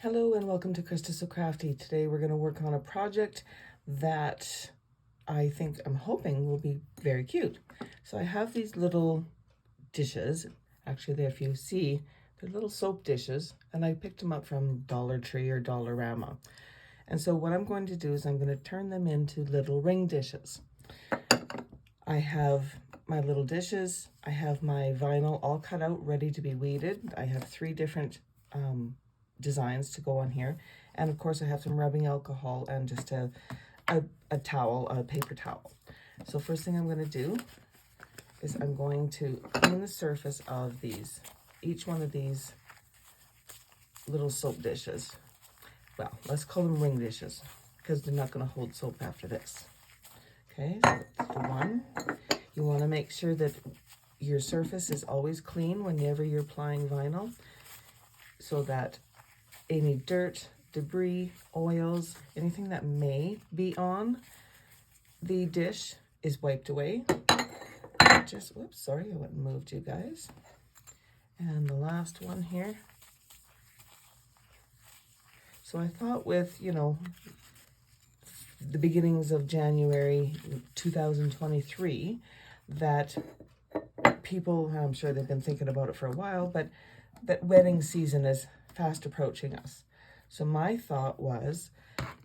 Hello and welcome to Krista So Crafty. Today we're going to work on a project that I'm hoping will be very cute. So I have these little dishes. Actually, if you see, they're little soap dishes, and I picked them up from Dollar Tree or Dollarama. And so what I'm going to do is I'm going to turn them into little ring dishes. I have my little dishes. I have my vinyl all cut out, ready to be weeded. I have 3 different designs to go on here, and of course I have some rubbing alcohol and just a towel, a paper towel. So first thing I'm going to do is I'm going to clean the surface of each one of these little soap dishes. Well, let's call them ring dishes because they're not going to hold soap after this. Okay, so that's the one. You want to make sure that your surface is always clean whenever you're applying vinyl, so that any dirt, debris, oils, anything that may be on the dish is wiped away. Whoops, sorry, I went and moved you guys. And the last one here. So I thought with, the beginnings of January 2023, that people, I'm sure they've been thinking about it for a while, but that wedding season is fast approaching us. So my thought was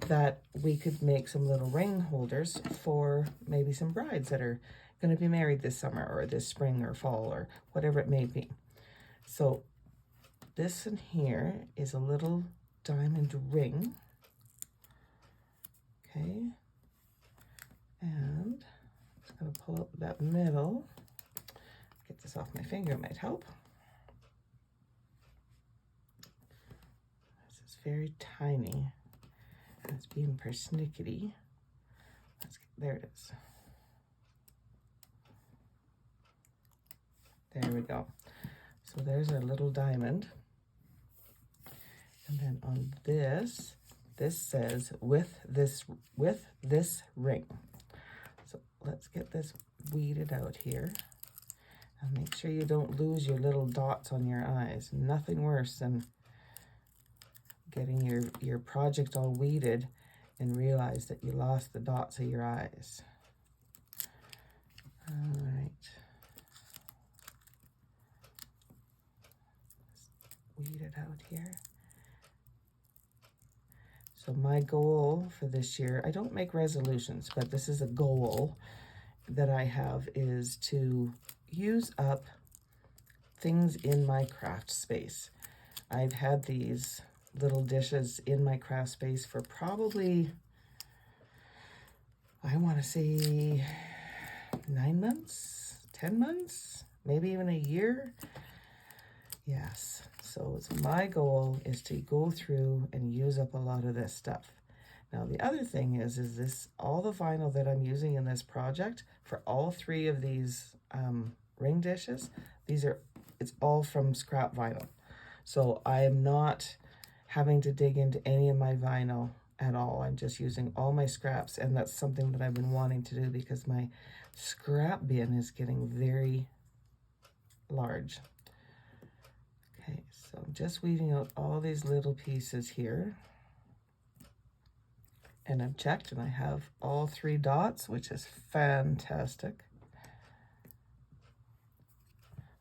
that we could make some little ring holders for maybe some brides that are going to be married this summer or this spring or fall or whatever it may be. So this in here is a little diamond ring. Okay. And I'm just going to pull up that middle. Get this off my finger, it might help. This is very tiny. It's being persnickety. There it is. There we go. So there's our little diamond. And then on this says with this ring. So let's get this weeded out here. And make sure you don't lose your little dots on your eyes. Nothing worse than getting your project all weeded and realize that you lost the dots of your eyes. All right. Let's weed it out here. So my goal for this year, I don't make resolutions, but this is a goal that I have, is to use up things in my craft space. I've had these little dishes in my craft space for probably, I want to say 9 months, 10 months, maybe even a year. Yes, so my goal is to go through and use up a lot of this stuff. Now the other thing is this, all the vinyl that I'm using in this project for all 3 of these ring dishes, it's all from scrap vinyl. So I'm not having to dig into any of my vinyl at all. I'm just using all my scraps, and that's something that I've been wanting to do because my scrap bin is getting very large. Okay, so I'm just weeding out all these little pieces here. And I've checked and I have all 3 dots, which is fantastic.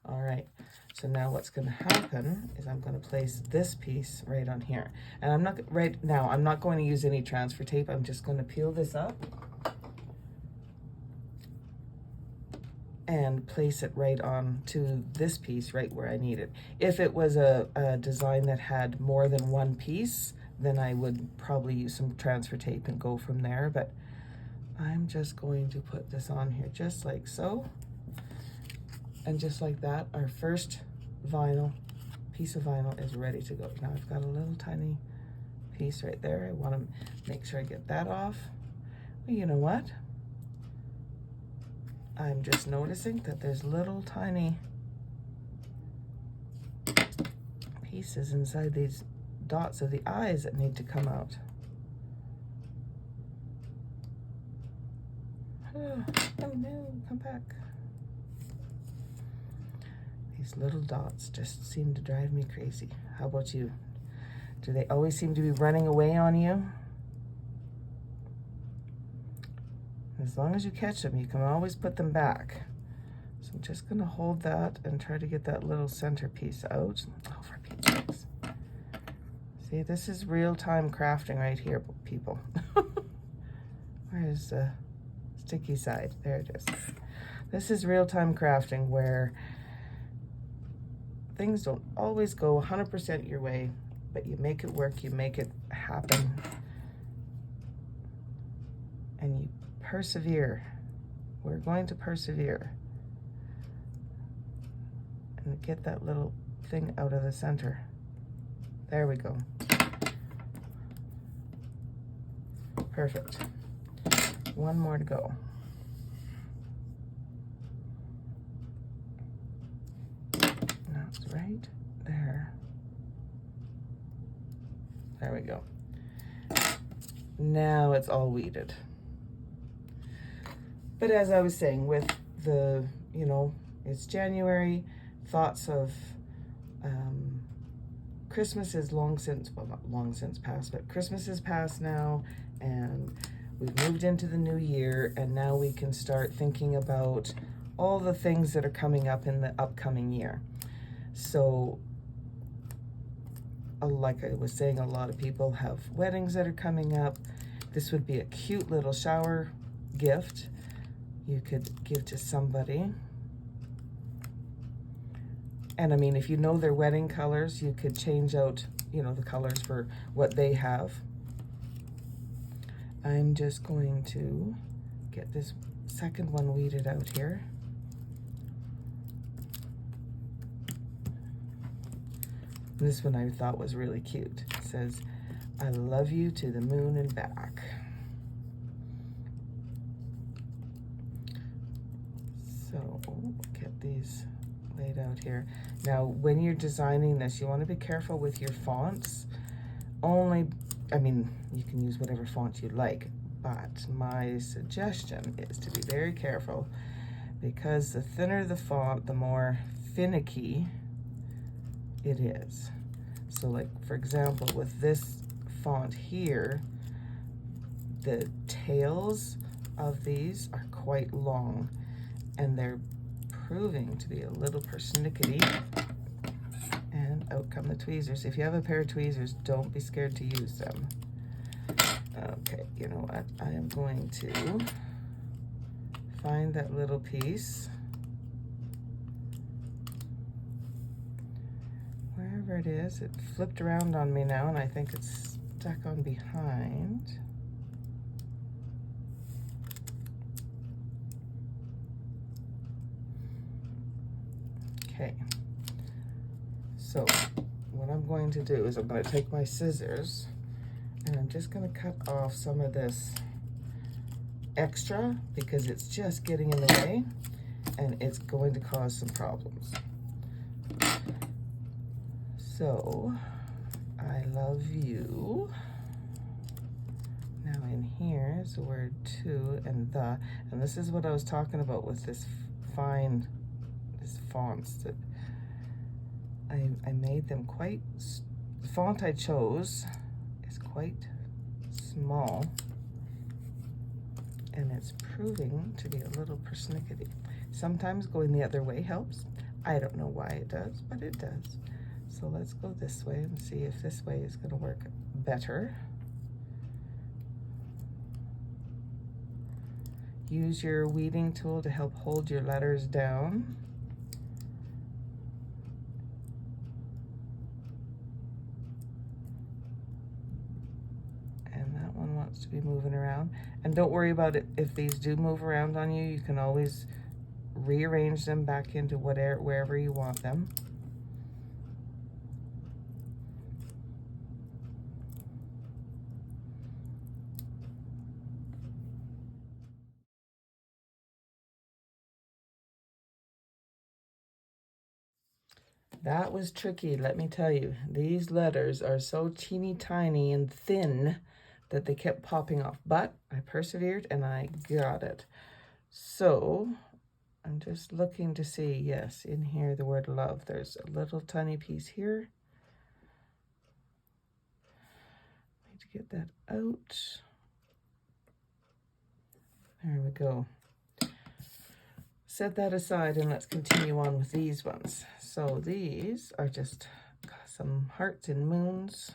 All right, so now what's going to happen is I'm going to place this piece right on here. And I'm not going to use any transfer tape. I'm just going to peel this up and place it right on to this piece right where I need it. If it was a design that had more than one piece, then I would probably use some transfer tape and go from there. But I'm just going to put this on here just like so. And just like that, our first piece of vinyl is ready to go. Now I've got a little tiny piece right there. I want to make sure I get that off. Well, you know what? I'm just noticing that there's little tiny pieces inside these dots of the eyes that need to come out. Oh no, come back. These little dots just seem to drive me crazy. How about you? Do they always seem to be running away on you? As long as you catch them, you can always put them back. So I'm just gonna hold that and try to get that little centerpiece out. Oh, for Pete's sakes. See, this is real-time crafting right here, people. Where's the sticky side? There it is. This is real-time crafting where things don't always go 100% your way, but you make it work, you make it happen, and you persevere. We're going to persevere and get that little thing out of the center. There we go. Perfect. One more to go. That's right there. There we go. Now it's all weeded. But as I was saying, with the, you know, it's January, thoughts of Christmas is long since, well, not long since passed, but Christmas is past now, and we've moved into the new year, and now we can start thinking about all the things that are coming up in the upcoming year. So, like I was saying, a lot of people have weddings that are coming up. This would be a cute little shower gift you could give to somebody. And I mean, if you know their wedding colors, you could change out, you know, the colors for what they have. I'm just going to get this second one weeded out here. This one I thought was really cute. It says, "I love you to the moon and back." So get these laid out here. Now, when you're designing this, you want to be careful with your fonts. I mean, you can use whatever font you like, but my suggestion is to be very careful, because the thinner the font, the more finicky it is. So like, for example, with this font here, the tails of these are quite long, and they're proving to be a little persnickety. And out come the tweezers. If you have a pair of tweezers, don't be scared to use them. Okay, you know what? I am going to find that little piece. Wherever it is, it flipped around on me now, and I think it's stuck on behind. Okay, so what I'm going to do is I'm going to take my scissors and I'm just going to cut off some of this extra, because it's just getting in the way and it's going to cause some problems. So, I love you. Now in here is the word to and the, and this is what I was talking about with this fonts that I made them quite, the font I chose is quite small, and it's proving to be a little persnickety. Sometimes going the other way helps. I don't know why it does, but it does. So let's go this way and see if this way is going to work better. Use your weeding tool to help hold your letters down. And that one wants to be moving around. And don't worry about it. If these do move around on you, you can always rearrange them back into wherever you want them. That was tricky, let me tell you. These letters are so teeny tiny and thin that they kept popping off, but I persevered and I got it. So I'm just looking to see, yes, in here the word love. There's a little tiny piece here. get that out. There we go. Set that aside and let's continue on with these ones. So these are just some hearts and moons,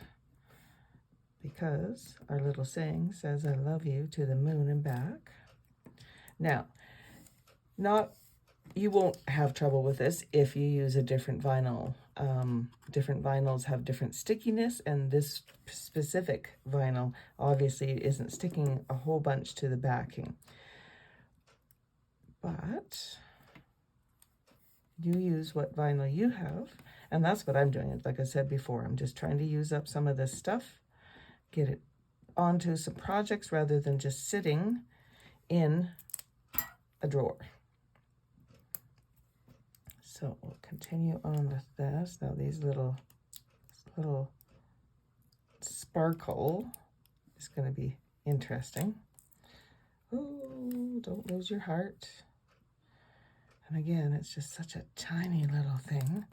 because our little saying says, I love you to the moon and back. Now, you won't have trouble with this if you use a different vinyl. Different vinyls have different stickiness, and this specific vinyl obviously isn't sticking a whole bunch to the backing. But you use what vinyl you have, and that's what I'm doing. Like I said before, I'm just trying to use up some of this stuff, get it onto some projects rather than just sitting in a drawer. So we'll continue on with this. Now this little sparkle is going to be interesting. Oh, don't lose your heart. And again, it's just such a tiny little thing.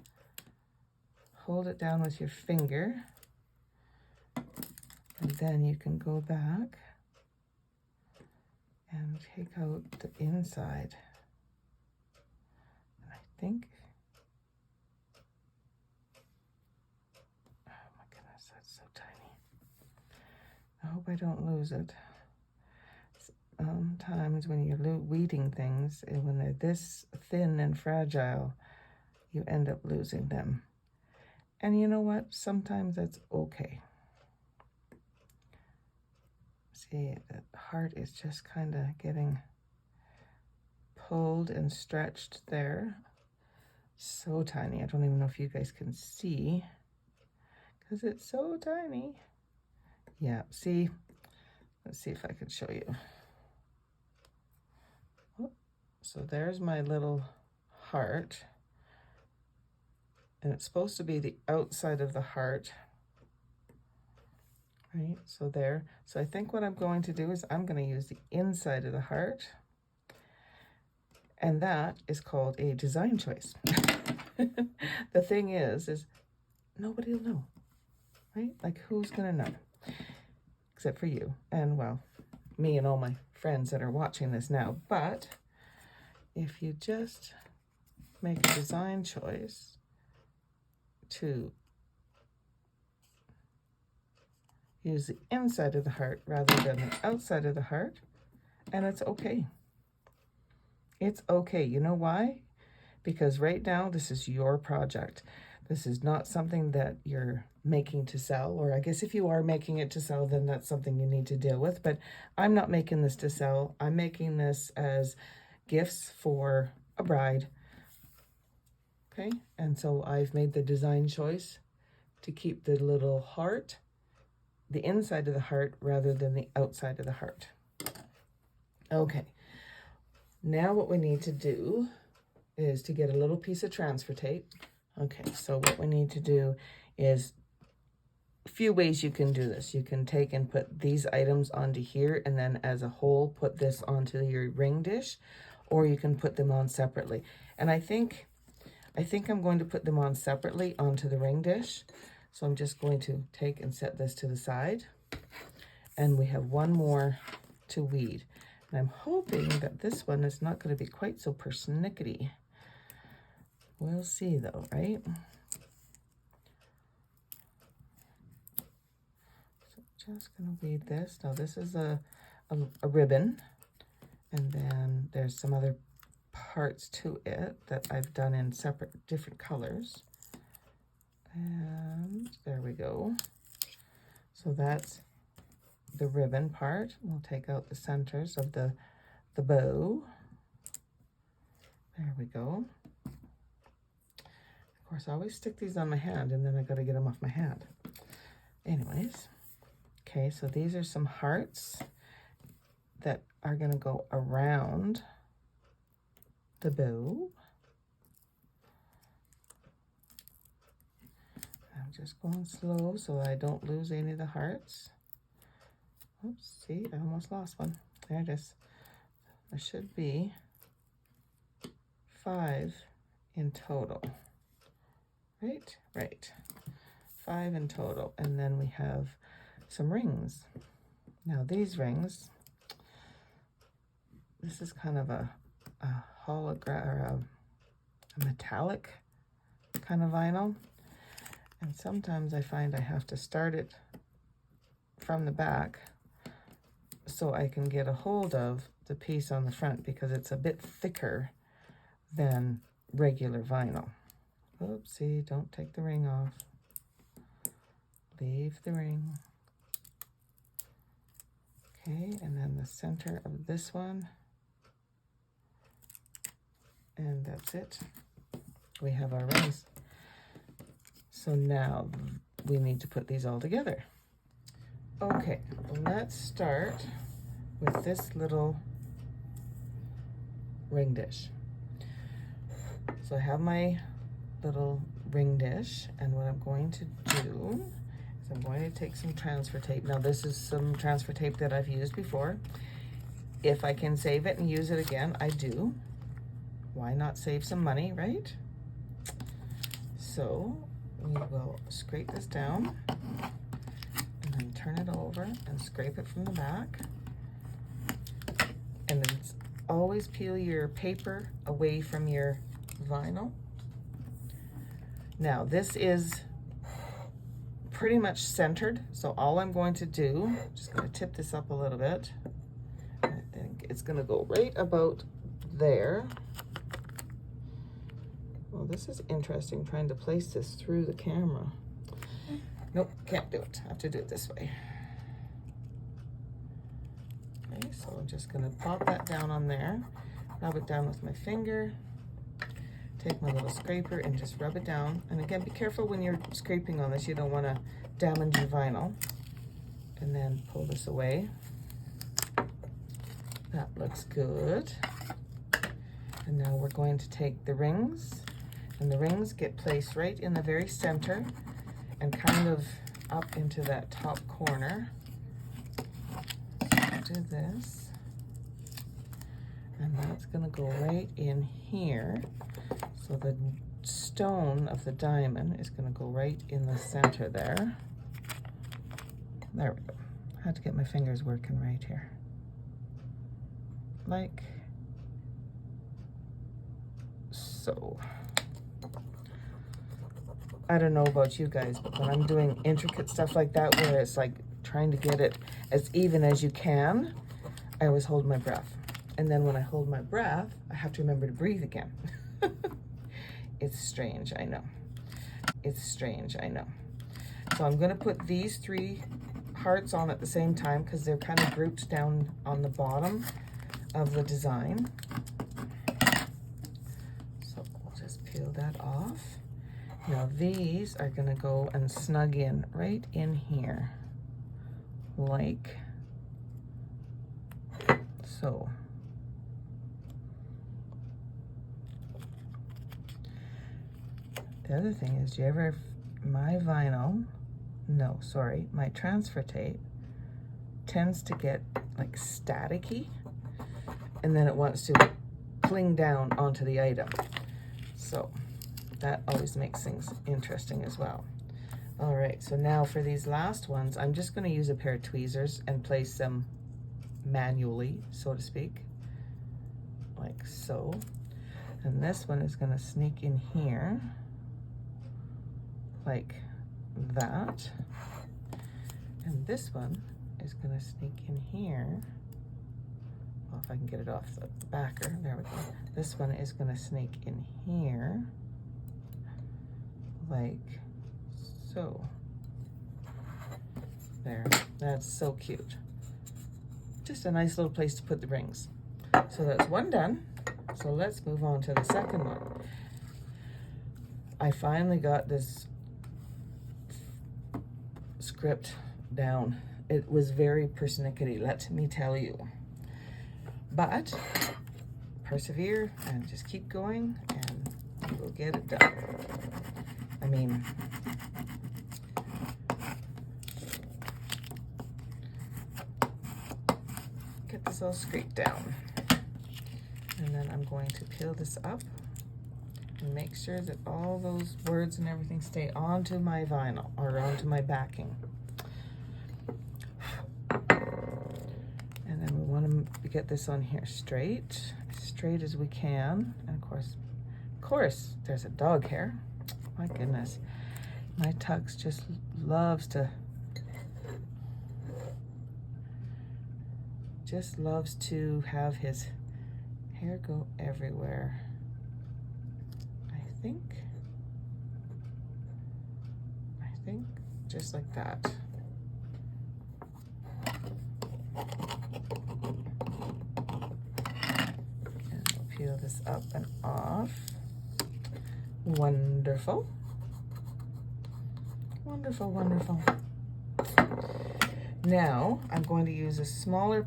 Hold it down with your finger. And then you can go back and take out the inside. And I think, oh my goodness, that's so tiny. I hope I don't lose it. Sometimes when you're weeding things, and when they're this thin and fragile, you end up losing them. And you know what? Sometimes that's okay. See, the heart is just kind of getting pulled and stretched there. So tiny. I don't even know if you guys can see, because it's so tiny. Yeah, see? Let's see if I can show you. So there's my little heart, and it's supposed to be the outside of the heart, right? So there. So I think what I'm going to do is I'm going to use the inside of the heart, and that is called a design choice. The thing is nobody will know, right? Like, who's going to know? Except for you, and well, me and all my friends that are watching this now. But if you just make a design choice to use the inside of the heart rather than the outside of the heart, and it's okay. It's okay. You know why? Because right now, this is your project. This is not something that you're making to sell, or I guess if you are making it to sell, then that's something you need to deal with. But I'm not making this to sell. I'm making this as gifts for a bride. Okay, and so I've made the design choice to keep the little heart, the inside of the heart, rather than the outside of the heart. Okay, now what we need to do is to get a little piece of transfer tape. Okay, so what we need to do is a few ways you can do this. You can take and put these items onto here, and then as a whole put this onto your ring dish, or you can put them on separately. And I think I'm going to put them on separately onto the ring dish. So I'm just going to take and set this to the side, and we have one more to weed. And I'm hoping that this one is not going to be quite so persnickety. We'll see though, right? So just going to weed this. Now this is a ribbon, and then there's some other parts to it that I've done in different colors. And there we go. So that's the ribbon part. We'll take out the centers of the bow. There we go. Of course, I always stick these on my hand, and then I got to get them off my hand. Anyways, okay, so these are some hearts that are going to go around the bow. I'm just going slow so I don't lose any of the hearts. Oops, see, I almost lost one. There it is. There should be 5 in total. Right? Right. 5 in total. And then we have some rings. Now these rings, this is kind of a hologram or a metallic kind of vinyl. And sometimes I find I have to start it from the back so I can get a hold of the piece on the front, because it's a bit thicker than regular vinyl. Oopsie, don't take the ring off. Leave the ring. Okay, and then the center of this one. And that's it. We have our rings. So now we need to put these all together. Okay, let's start with this little ring dish. So I have my little ring dish, and what I'm going to do is I'm going to take some transfer tape. Now this is some transfer tape that I've used before. If I can save it and use it again, I do. Why not save some money, right? So we will scrape this down and then turn it over and scrape it from the back. And then always peel your paper away from your vinyl. Now this is pretty much centered, so all I'm going to do, just going to tip this up a little bit. I think it's going to go right about there. Well, this is interesting, trying to place this through the camera. Nope, can't do it. I have to do it this way. Okay, so I'm just going to pop that down on there, rub it down with my finger, take my little scraper and just rub it down. And again, be careful when you're scraping on this. You don't want to damage your vinyl. And then pull this away. That looks good. And now we're going to take the rings, and the rings get placed right in the very center and kind of up into that top corner. So do this. And that's going to go right in here. So the stone of the diamond is going to go right in the center there. There we go. I have to get my fingers working right here. Like so. I don't know about you guys, but when I'm doing intricate stuff like that, where it's like trying to get it as even as you can, I always hold my breath. And then when I hold my breath, I have to remember to breathe again. It's strange, I know. It's strange, I know. So I'm going to put these three hearts on at the same time because they're kind of grouped down on the bottom of the design. So we'll just peel that off. Now these are going to go and snug in right in here, like so. The other thing is, do you ever, my transfer tape tends to get like staticky, and then it wants to cling down onto the item. So that always makes things interesting as well. All right, so now for these last ones, I'm just going to use a pair of tweezers and place them manually, so to speak, like so. And this one is going to sneak in here, like that. And this one is going to sneak in here. Well, if I can get it off the backer, there we go. This one is going to sneak in here, like so. There, that's so cute. Just a nice little place to put the rings. So that's one done. So let's move on to the second one. I finally got this script down. It was very persnickety, let me tell you. But persevere and just keep going and we'll get it done. I mean, get this all scraped down. And then I'm going to peel this up and make sure that all those words and everything stay onto my vinyl or onto my backing. get this on here straight as we can. And of course, there's a dog hair. My goodness. My Tux just loves to have his hair go everywhere. I think just like that. And we'll peel this up and off. Wonderful. Wonderful, wonderful. Now I'm going to use a smaller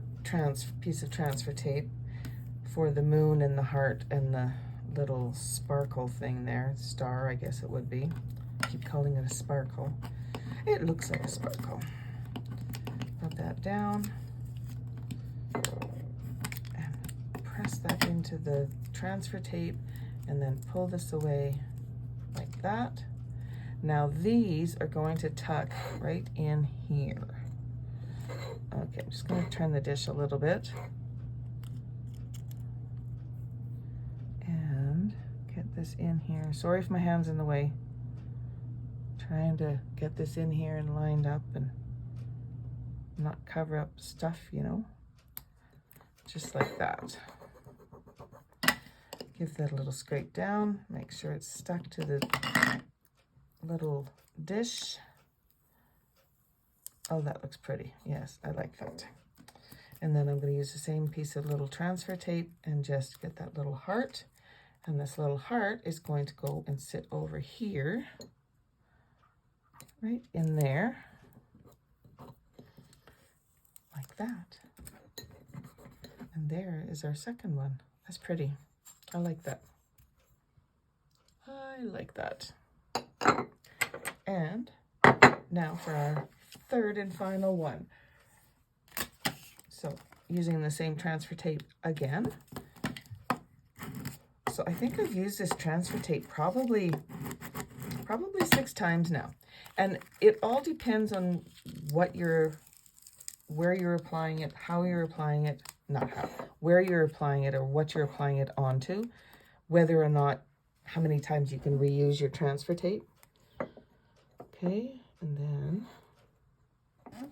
piece of transfer tape for the moon and the heart and the little sparkle thing there. Star, I guess it would be. I keep calling it a sparkle. It looks like a sparkle. Rub that down and press that into the transfer tape and then pull this away like that. Now these are going to tuck right in here. Okay, I'm just going to turn the dish a little bit and get this in here. Sorry if my hand's in the way. Trying to get this in here and lined up and not cover up stuff, you know, just like that. Give that a little scrape down, make sure it's stuck to the little dish. Oh, that looks pretty. Yes, I like that. And then I'm going to use the same piece of little transfer tape and just get that little heart. And this little heart is going to go and sit over here, right in there, like that. And there is our second one. That's pretty. I like that. I like that. And now for our third and final one. So using the same transfer tape again. So I think I've used this transfer tape probably 6 times now. And it all depends on where you're applying it, how you're applying it, not how, where you're applying it or what you're applying it onto, whether or not, how many times you can reuse your transfer tape. Okay, and then I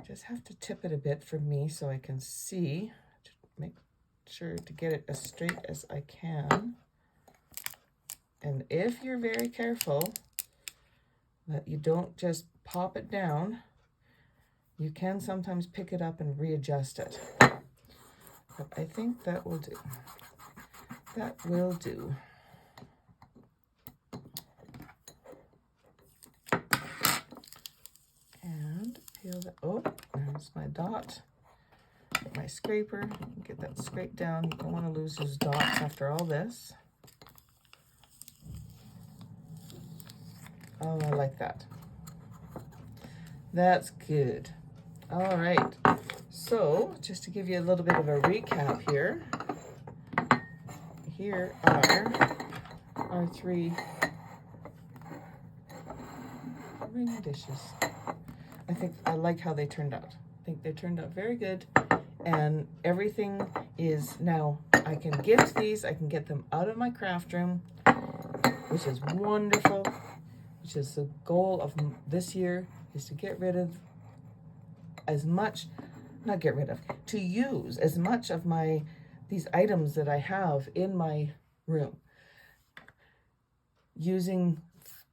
just have to tip it a bit for me so I can see, to make sure to get it as straight as I can. And if you're very careful that you don't just pop it down, you can sometimes pick it up and readjust it. But I think that will do. That will do. And peel that. Oh, there's my dot. Get my scraper. Get that scrape down. You don't want to lose those dots after all this. Oh, I like that. That's good. All right. So, just to give you a little bit of a recap here. Here are our 3 ring dishes. I think I like how they turned out. I think they turned out very good. And everything is now, I can gift these. I can get them out of my craft room, which is wonderful. Which is the goal of this year, is to get rid of as much, not get rid of, to use as much of these items that I have in my room. Using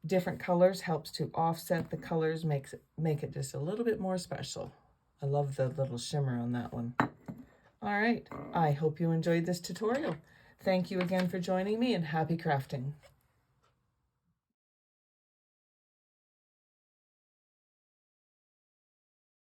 different colors helps to offset the colors, make it just a little bit more special. I love the little shimmer on that one. All right, I hope you enjoyed this tutorial. Thank you again for joining me, and happy crafting.